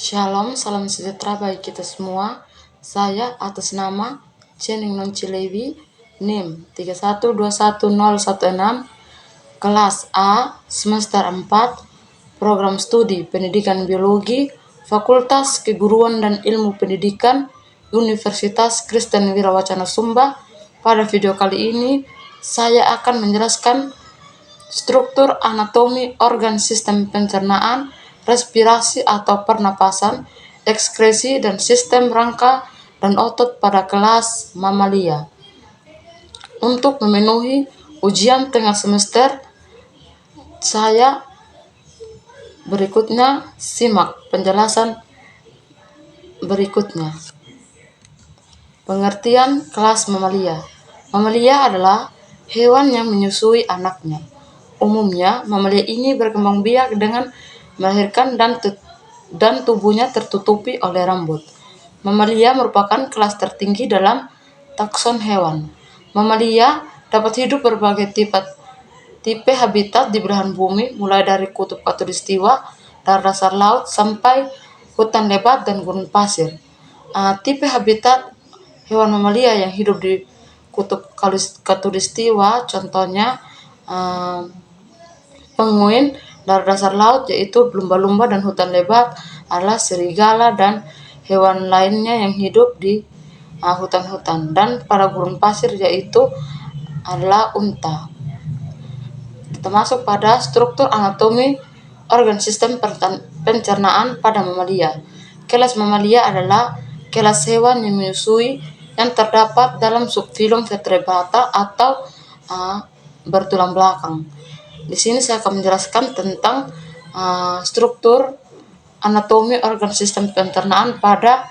Shalom, salam sejahtera bagi kita semua. Saya atas nama Cening Noncilewi, NIM 3121016, kelas A, semester 4, program studi pendidikan biologi, Fakultas Keguruan dan Ilmu Pendidikan, Universitas Kristen Wirawacana Sumba. Pada video kali ini, saya akan menjelaskan struktur anatomi organ sistem pencernaan, respirasi atau pernapasan, ekskresi, dan sistem rangka dan otot pada kelas mamalia. Untuk memenuhi ujian tengah semester, saya berikutnya simak penjelasan berikutnya. Pengertian kelas mamalia. Mamalia adalah hewan yang menyusui anaknya. Umumnya, mamalia ini berkembang biak dengan melahirkan dan tubuhnya tertutupi oleh rambut. Mamalia merupakan kelas tertinggi dalam takson hewan. Mamalia dapat hidup berbagai tipe habitat di belahan bumi, mulai dari kutub khatulistiwa, dasar laut, sampai hutan lebat dan gurun pasir. Tipe habitat hewan mamalia yang hidup di kutub khatulistiwa contohnya penguin, dasar laut yaitu lumba-lumba dan hutan lebat adalah serigala dan hewan lainnya yang hidup di hutan-hutan, dan pada gurun pasir yaitu adalah unta. Kita masuk pada struktur anatomi organ sistem pencernaan pada mamalia. Kelas mamalia adalah kelas hewan yang menyusui yang terdapat dalam subfilum Vertebrata atau bertulang belakang. Di sini saya akan menjelaskan tentang struktur anatomi organ sistem pencernaan pada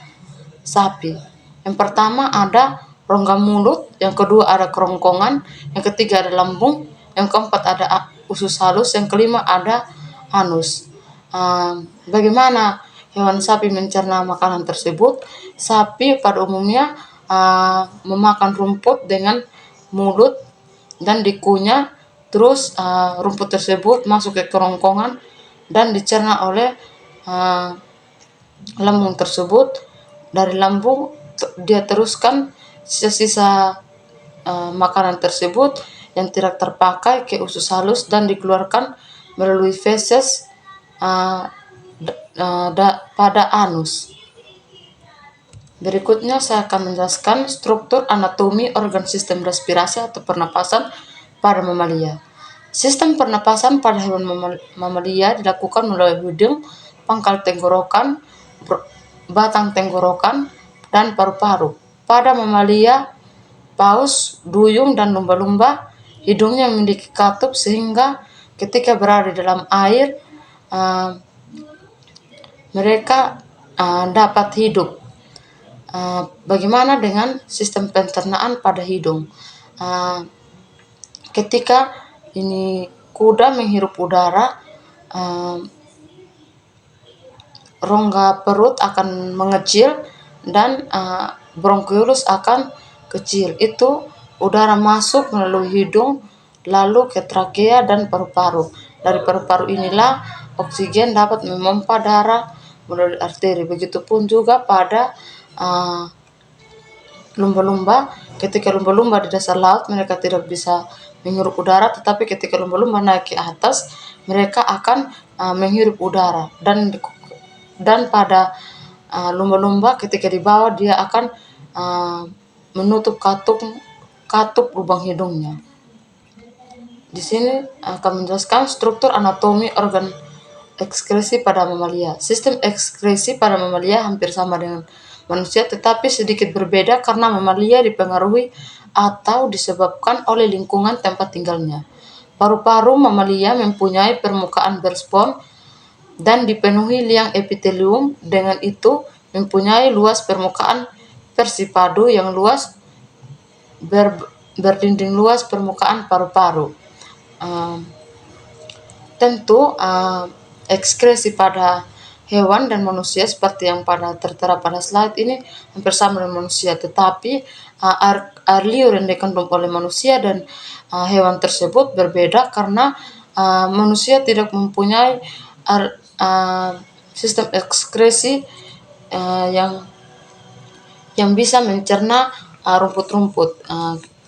sapi. Yang pertama ada rongga mulut, yang kedua ada kerongkongan, yang ketiga ada lambung, yang keempat ada usus halus, yang kelima ada anus. Bagaimana hewan sapi mencerna makanan tersebut? Sapi pada umumnya memakan rumput dengan mulut dan dikunyah. Terus rumput tersebut masuk ke kerongkongan dan dicerna oleh lambung tersebut. Dari lambung dia teruskan sisa-sisa makanan tersebut yang tidak terpakai ke usus halus dan dikeluarkan melalui feses pada anus. Berikutnya saya akan menjelaskan struktur anatomi organ sistem respirasi atau pernapasan pada mamalia. Sistem pernapasan pada hewan mamalia dilakukan melalui hidung, pangkal tenggorokan, batang tenggorokan, dan paru-paru. Pada mamalia paus, duyung, dan lumba-lumba, hidungnya memiliki katup sehingga ketika berada di dalam air mereka dapat hidup. Bagaimana dengan sistem pencernaan pada hidung? Ketika ini kuda menghirup udara, rongga perut akan mengecil dan bronkiolus akan kecil. Itu udara masuk melalui hidung lalu ke trakea dan paru-paru. Dari paru-paru inilah oksigen dapat memompa darah melalui arteri. Begitupun juga pada lumba-lumba. Ketika lumba-lumba di dasar laut mereka tidak bisa menghirup udara, tetapi ketika lumba-lumba naik ke atas mereka akan menghirup udara, dan pada lumba-lumba ketika di bawah dia akan menutup katup lubang hidungnya. Di sini akan menjelaskan struktur anatomi organ ekskresi pada mamalia. Sistem ekskresi pada mamalia hampir sama dengan manusia, tetapi sedikit berbeda karena mamalia dipengaruhi atau disebabkan oleh lingkungan tempat tinggalnya. Paru-paru mamalia mempunyai permukaan berspon dan dipenuhi liang epitelium, dengan itu mempunyai luas permukaan persipadu yang luas berdinding luas permukaan paru-paru. Tentu ekskresi pada hewan dan manusia seperti yang tertera pada slide ini hampir sama dengan manusia, tetapi air liur yang dikandung oleh manusia dan hewan tersebut berbeda karena manusia tidak mempunyai sistem ekskresi yang bisa mencerna rumput-rumput.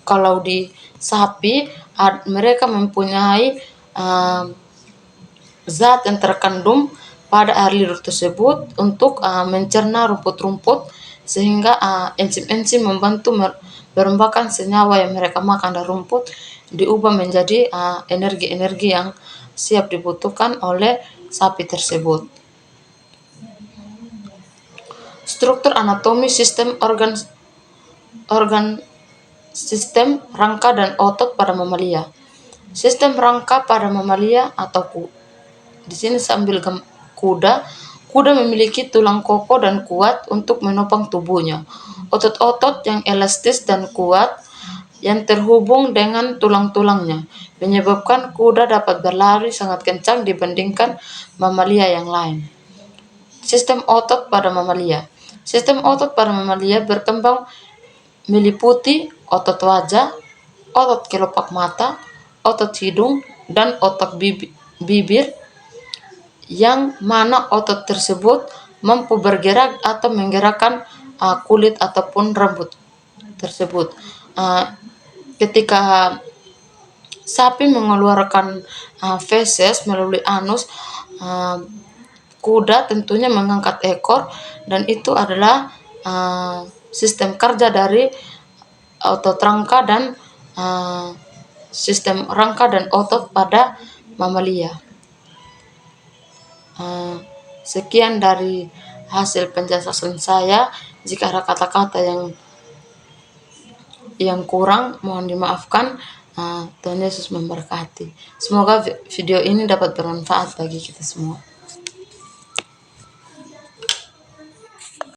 Kalau di sapi, mereka mempunyai zat yang terkandung pada air liur tersebut untuk mencerna rumput-rumput, sehingga enzim-enzim membantu berembakkan senyawa yang mereka makan dari rumput diubah menjadi energi-energi yang siap dibutuhkan oleh sapi tersebut. Struktur anatomi sistem organ sistem rangka dan otot pada mamalia. Sistem rangka pada mamalia atau di sini sambil kuda. Kuda memiliki tulang kokoh dan kuat untuk menopang tubuhnya. Otot-otot yang elastis dan kuat yang terhubung dengan tulang-tulangnya menyebabkan kuda dapat berlari sangat kencang dibandingkan mamalia yang lain. Sistem otot pada mamalia. Sistem otot pada mamalia berkembang meliputi otot wajah, otot kelopak mata, otot hidung, dan otot bibir, yang mana otot tersebut mampu bergerak atau menggerakkan kulit ataupun rambut tersebut. Ketika sapi mengeluarkan feses melalui anus, kuda tentunya mengangkat ekor, dan itu adalah sistem kerja dari otot rangka dan sistem rangka dan otot pada mamalia. Sekian dari hasil penjelasan saya. Jika ada kata-kata yang kurang, mohon dimaafkan. Tuhan Yesus memberkati. Semoga video ini dapat bermanfaat bagi kita semua.